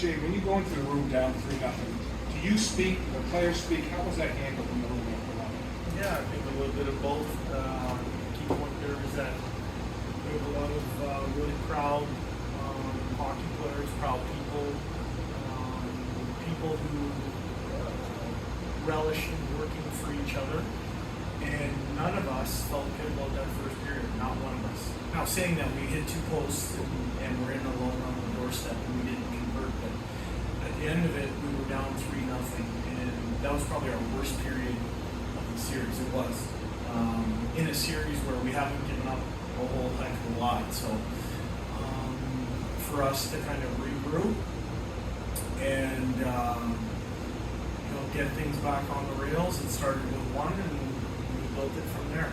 Jay, when you go into the room down 3-0, do you speak, the players speak? How was that handled in the room after that? Yeah, I think a little bit of both. Key point there is that we have a lot of really proud hockey players, proud people, people who relish in working for each other. And none of us felt good about that first period, not one of us. Now, saying that, we hit 2 posts and we're in alone on the doorstep and we didn't convert, but at the end of it, we were down 3-0, and that was probably our worst period of the series. It was. In a series where we haven't given up a whole heck of a lot. So for us to kind of regroup and get things back on the rails, it started with 1 and we built it from there.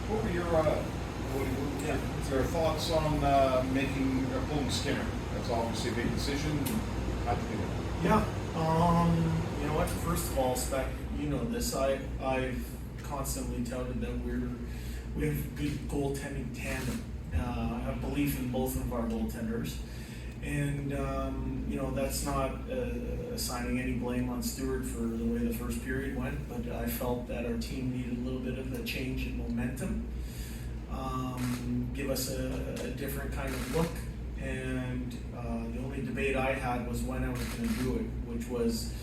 What were your thoughts on pulling Skinner? That's obviously a big decision. How'd you do it? Yeah. You know what? First of all, Spec, you know this. I've constantly touted that we have good goaltending tandem. I have belief in both of our goaltenders. And, that's not assigning any blame on Stewart for the way the first period went, but I felt that our team needed a little bit of a change in momentum, give us a different kind of look. And the only debate I had was when I was going to do it, which was,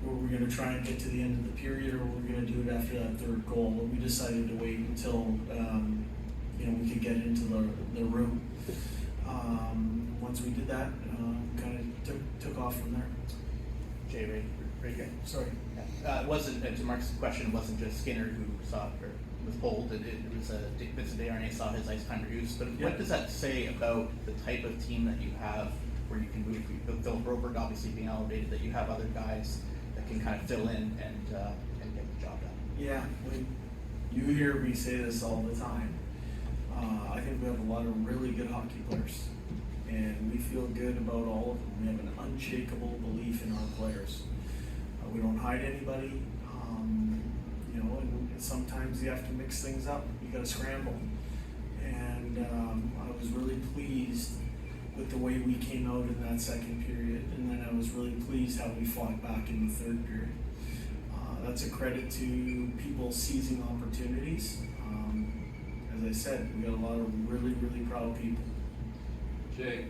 were we going to try and get to the end of the period, or were we going to do it after that third goal? And we decided to wait until we could get into the room. Once we did that, kind of took off from there. Jay, right here. Sorry. It wasn't, to Mark's question, it wasn't just Skinner who saw or was pulled. It was Vincent Desharnais saw his ice time reduced. But what does that say about the type of team that you have, where you can move? Phil Broberg obviously being elevated, that you have other guys that can kind of fill in and get the job done. Yeah, you hear me say this all the time. I think we have a lot of really good hockey players, and we feel good about all of them. We have an unshakable belief in our players. We don't hide anybody, and sometimes you have to mix things up. You got to scramble. And I was really pleased with the way we came out in that second period, and then I was really pleased how we fought back in the third period. That's a credit to people seizing opportunities. As I said, we got a lot of really, really proud people. Jay,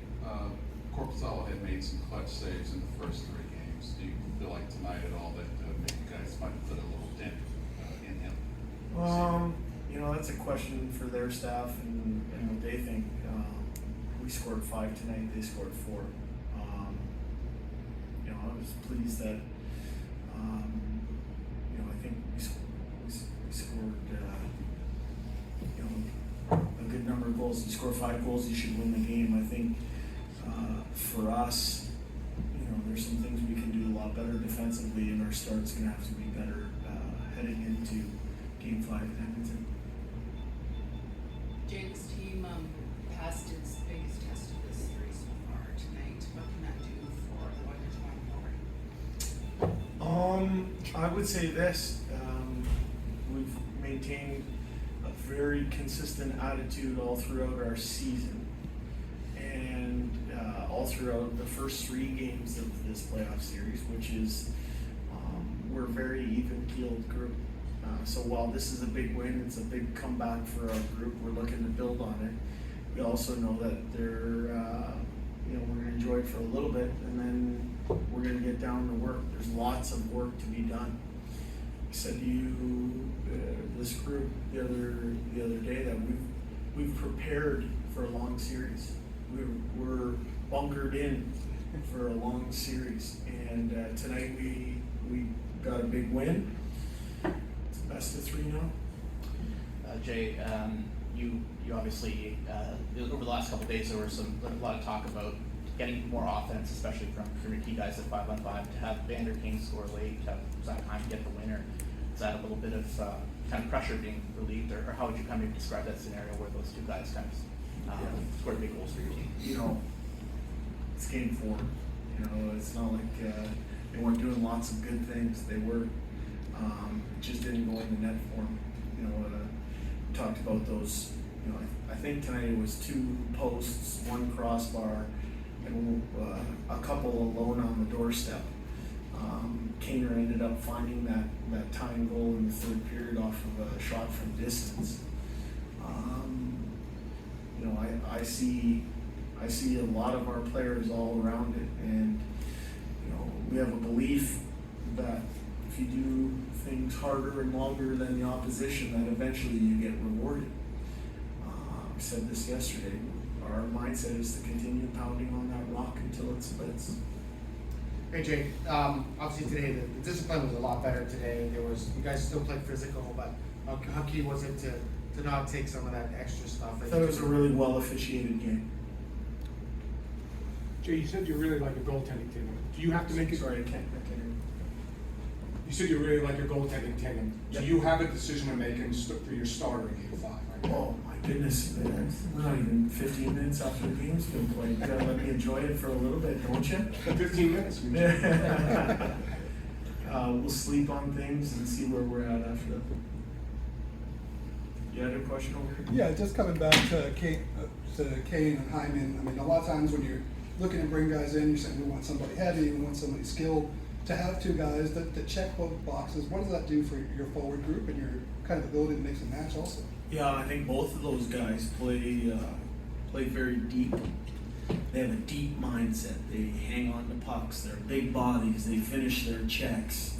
Corpusalo had made some clutch saves in the first 3 games. Do you feel like tonight at all that maybe you guys might put a little dent in him? That's a question for their staff and what they think. We scored 5 tonight, they scored 4. I was pleased that, I think we scored, a good number of goals. You score 5 goals, you should win the game. I think for us, there's some things we can do a lot better defensively, and our start's going to have to be better heading into Game 5 in Edmonton. Jay, this team passed its biggest test of this series so far tonight. What can that do for the Oilers going forward? I would say this. We've maintained a very consistent attitude all throughout our season, and all throughout the first 3 games of this playoff series, which is we're a very even-keeled group. So while this is a big win, it's a big comeback for our group. We're looking to build on it. We also know that we're going to enjoy it for a little bit, and then we're going to get down to work. There's lots of work to be done. I said to you, this group the other day, that we've prepared for a long series. We're bunkered in for a long series, and tonight we got a big win. It's best of 3 now. Jay, you obviously over the last couple of days there was a lot of talk about getting more offense, especially from your key guys at 5-on-5. To have Vander Kane score late, to have Zach Hyman get the winner, is that a little bit of kind of pressure being relieved, or how would you kind of describe that scenario where those 2 guys kind of scored big goals for your team? It's Game 4. It's not like they weren't doing lots of good things. They were. It just didn't go in the net for them. We talked about those. I think tonight it was 2 posts, 1 crossbar, a couple alone on the doorstep. Kaner ended up finding that tying goal in the third period off of a shot from distance. You know, I see a lot of our players all around it, and you know, we have a belief that if you do things harder and longer than the opposition, that eventually you get rewarded. I said this yesterday. Our mindset is to continue pounding on that rock until it splits. Hey Jay, obviously today the discipline was a lot better today. You guys still played physical, but how key was it to not take some of that extra stuff? I thought it was a really well officiated game. Jay, you said you really like your goaltending tandem. Do you have to make it? Sorry, I can't hear. You said you really like your goaltending tandem. Yep. Do you have a decision to make for your starter in Game 5? Right? Oh my goodness, man. We're not even 15 minutes after the game's been played. You gotta let me enjoy it for a little bit, don't you? 15 minutes. We'll sleep on things and see where we're at after that. You had a question over here? Yeah, just coming back to Kane and Hyman. I mean, a lot of times when you're looking to bring guys in, you're saying we want somebody heavy, we want somebody skilled. To have two guys that check both boxes, what does that do for your forward group and your kind of ability to mix and match also? Yeah, I think both of those guys play very deep. They have a deep mindset. They hang on to pucks. They're big bodies. They finish their checks.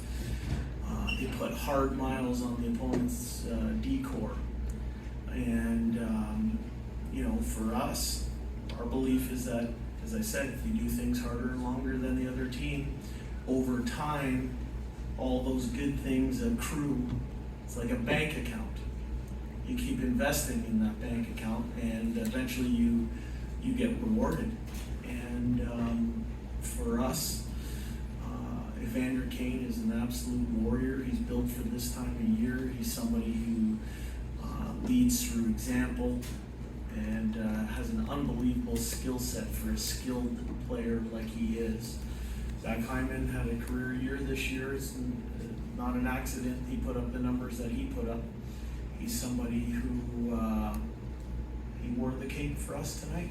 They put hard miles on the opponent's D-core. And you know, for us, our belief is that, as I said, if you do things harder and longer than the other team, over time, all those good things accrue. It's like a bank account. You keep investing in that bank account, and eventually you get rewarded. And for us, Evander Kane is an absolute warrior. He's built for this time of year. He's somebody who leads through example and has an unbelievable skill set for a skilled player like he is. Zach Hyman had a career year this year. It's not an accident he put up the numbers that he put up. He's somebody who he wore the cape for us tonight.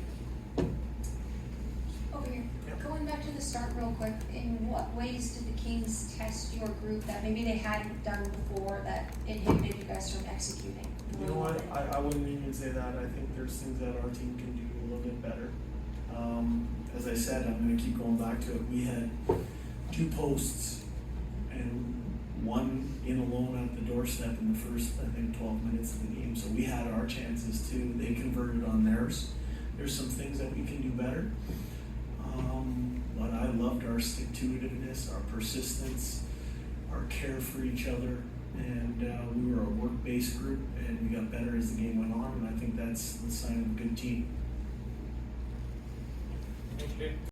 Over here. Yep. Going back to the start real quick, in what ways did the Kings test your group that maybe they hadn't done before that inhibited you guys from executing? You know what? I wouldn't even say that. I think there's things that our team can do a little bit better. As I said, I'm going to keep going back to it. We had 2 posts and 1 in alone at the doorstep in the first, I think, 12 minutes of the game. So we had our chances too. They converted on theirs. There's some things that we can do better. But I loved our stick-to-itiveness, our persistence, our care for each other. And we were a work-based group, and we got better as the game went on. And I think that's the sign of a good team. Okay.